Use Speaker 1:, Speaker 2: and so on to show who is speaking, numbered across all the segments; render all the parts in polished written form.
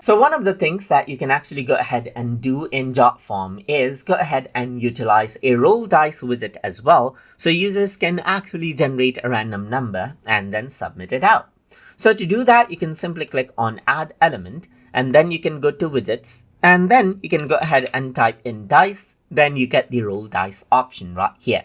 Speaker 1: So one of the things that you can actually go ahead and do in Jotform is go ahead and utilize a roll dice widget as well, so users can actually generate a random number and then submit it out. So to do that, you can simply click on add element, and then you can go to widgets, and then you can go ahead and type in dice, then you get the roll dice option right here.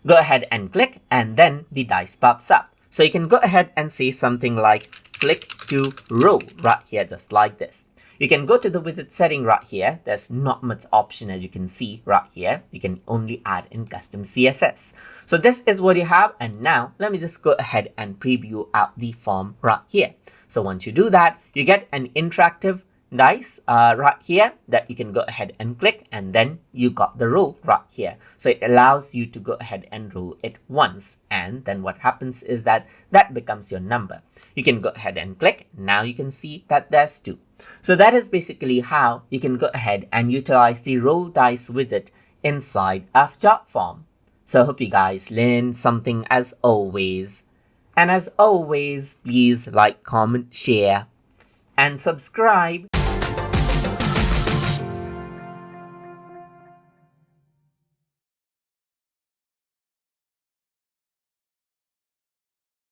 Speaker 1: Go ahead and click, and then the dice pops up. So you can go ahead and say something like click to roll right here, just like this. You can go to the widget setting right here. There's not much option as you can see right here. You can only add in custom CSS. So this is what you have. And now let me just go ahead and preview out the form right here. So once you do that, you get an interactive dice right here that you can go ahead and click, and then you got the roll right here. So it allows you to go ahead and roll it once, and then what happens is that becomes your number. You can go ahead and click. Now you can see that there's 2. So that is basically how you can go ahead and utilize the roll dice widget inside of Jotform. So I hope you guys learned something as always. And as always, please like, comment, share, and subscribe.